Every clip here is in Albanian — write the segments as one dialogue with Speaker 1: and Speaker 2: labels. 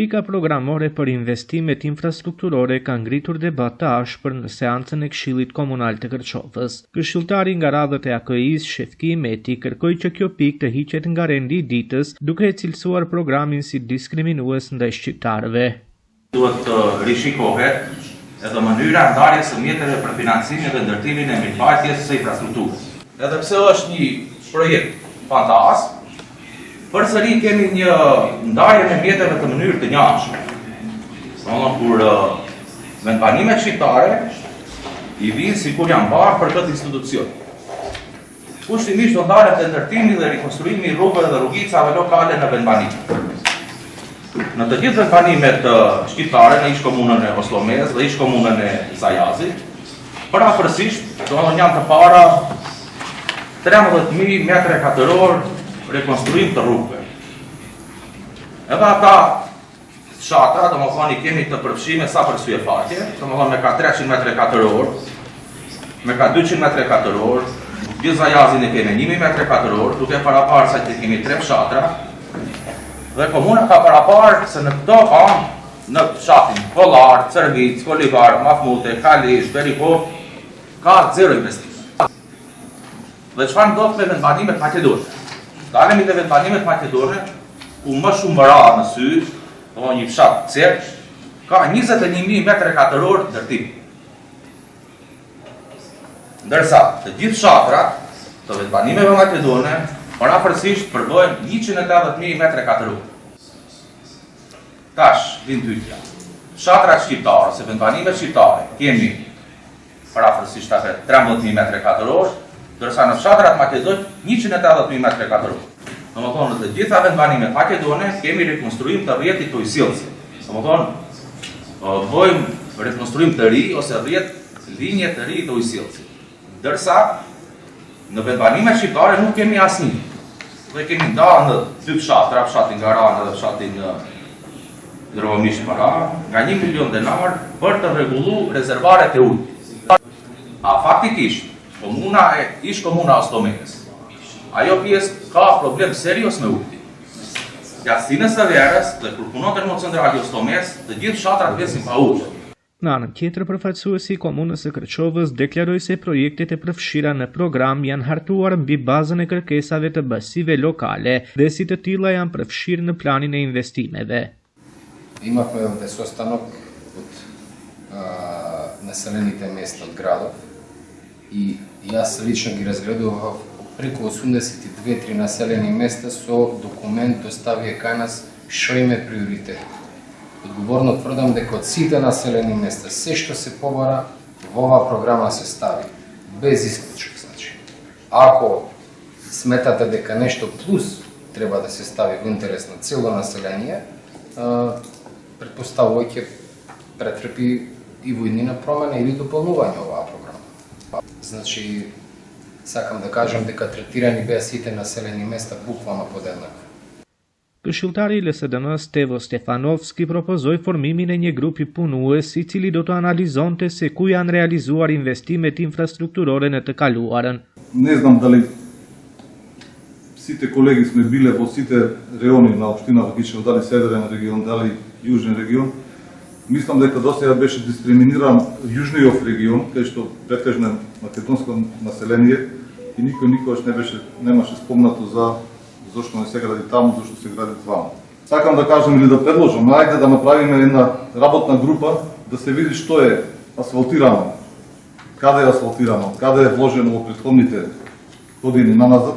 Speaker 1: Pika programore për investimet infrastrukturore ka ngritur debat të ashpër në seancën e Këshillit Komunal të Kërçovës. Këshilltari nga radhët e AKI-s, Shefki Meti, kërkoi që kjo pikë të hiqet nga rendi i ditës, duke e cilësuar programin si diskriminues ndaj shqiptarëve.
Speaker 2: Duhet të rishikohet edhe mënyra ndarjes së mjeteve për financimin dhe ndërtimin e mirëmbajtjes së infrastrukturës. Edhe pse është një projekt fantast, përsëri kemi një ndarje me mjeteve të mënyrë të njëjtshme. Kur vendbanimet shqiptare i vinë sikur janë barë për këtë institucion. Kushtimisht do ndalet e ndërtimi dhe rikonstruimi i rrugëve dhe rrugicave lokale në vendbanim. Në të gjithë vendbanimet shqiptare në ish-komunën e Oslomez dhe ish-komunën e Zajazit, parafërsisht janë të para 13.000 metre katëror rekonstruim të rrugëve. Edhe ata shatra, i kemi të përfshime sa për syefaqe, me ka 300 metre katëror, me ka 200 metre katëror, gjithë Zajazin e kemi 1000 metre katëror, duke paraparë sa që kemi 3 shatra, dhe komuna ka paraparë se në këto anë, në fshatin Kollar, Cërvic, Kolivar, Mahmute, Kalish, Berikov, ka 0 investim. Dhe çfarë ndodh me vendbanimet maqedone? Dalemi në vendbanimet maqedone, ku më shumë mëra në sy, një fshat cek, ka 21.000 metre katëror ndërtim. Ndërsa, të gjithë fshatrat të vendbanimeve maqedone, parafërsisht përbëjnë 180.000 metre katëror. Tash, vinë pyetja. Fshatrat shqiptare, se vendbanimet shqiptare, kemi parafërsisht 13.000 metre katëror, dërsa në fshatrat makedon 180.000 metre katëror. Në të gjitha vendbanimet makedone kemi rekonstruim të rrjetit të ujësillësit. Bëjmë rekonstruim të ri ose linje të ri të ujësillësit. Dërsa në vendbanimet shqiptare nuk kemi asnjë. Dhe kemi nda në 2 fshatra, fshatin Garana dhe fshatin Drogomish Para, nga 1 milion denar për të rregullu rezervaret e ujit. A faktikisht, ish-komuna Oslomez, ajo pjesë ka problem serios me ujtin. Jashtësinë së verës dhe kur punon termocentrali Oslomez, të gjithë fshatrat vdesin pa ujë.
Speaker 1: Në anën tjetër, përfaqësuesi i komunës së Kërçovës deklaroi se projektet e përfshira në program janë hartuar mbi bazën e kërkesave të basive lokale dhe si të tilla janë përfshirë në planin e investimeve.
Speaker 3: Имахме ovde sastanak od населените места от градов и аз лично ги разгледував преку 82-3 населени места со документ доставија кај нас што им е приоритет. Одговорно тврдам дека од сите населени места се што се побара во оваа програма се стави без исклучок, значи. Ако сметате дека нешто плюс треба да се стави во интерес на цело население, предпоставува ќе претрпи и во иднина промена или дополнување оваа програма. Значи, сакам да кажам дека третирани беа сите населени места буквално подеднакво.
Speaker 1: Këshilltari i LSDN-s Stevo Stefanovski propozoi formimin e një grupi punues i cili do të analizonte se ku janë realizuar investimet infrastrukturore në të kaluarën.
Speaker 4: Не знам дали сите колеги сме биле во сите райони на општина Вакичево, дали северен регион, дали јужен регион. Мислам дека досега беше дискриминиран јужниот регион, кај што претежно македонско население и никогаш немаше спомнато за зашто не се гради таму, зашто се гради ваму. Сакам да кажам или да предложам, ајде да направиме една работна група да се види што е асфалтирано, каде е асфалтирано, каде е вложено во претходните години наназад.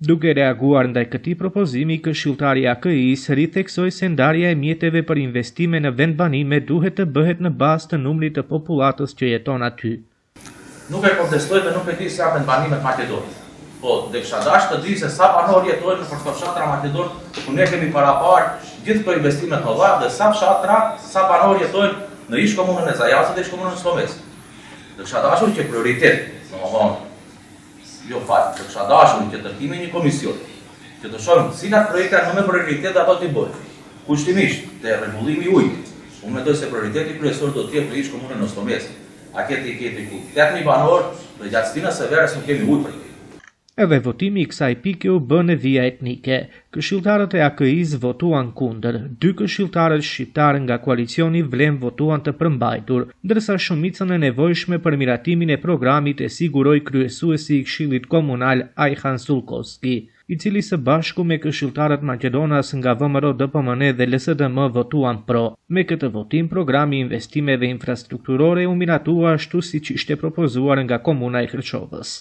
Speaker 1: Duke reaguar ndaj këtij propozimi, këshilltari i AKI-s ritheksoi se ndarja e mjeteve për investime në vendbanime duhet të bëhet në bazë të numrit të popullatës që jeton aty.
Speaker 2: Nuk e kontestoj dhe nuk e di se janë vendbanimet maqedone. Po, dhe kisha dash të di se sa banor jetojnë në këto fshatra maqedon, ku ne kemi paraparë gjithë këto investime të mëdha dhe sa fshatra, sa banor jetojnë në ish-komunën e Zajazit dhe ish-komunën e Oslomez. Dhe kisha dashur që prioritet, jo fakt, të kisha dashur që ndërtimi një komision, që të shohim cilat projekte janë më prioritet ato t'i bëjmë. Kushtimisht te rregullimi i ujit. Unë mendoj se prioriteti kryesor do të jetë në ish-komunën e Oslomez. A kemi 8.000 banor dhe gjatë stinës së verës nuk kemi ujë për.
Speaker 1: Edhe votimi i kësaj pike u bë në vija etnike. Këshilltarët e AKI-s votuan kundër. 2 këshilltarët shqiptar nga koalicioni Vlem votuan të përmbajtur, ndërsa shumicën e nevojshme për miratimin e programit e siguroi kryesuesi i Këshillit Komunal Ajhan Sulkovski, i cili së bashku me këshilltarët Maqedonas nga VMRO DPMN dhe LSDM votuan pro. Me këtë votim, programi i investimeve infrastrukturore u miratua ashtu siç ishte propozuar nga Komuna e Kërçovës.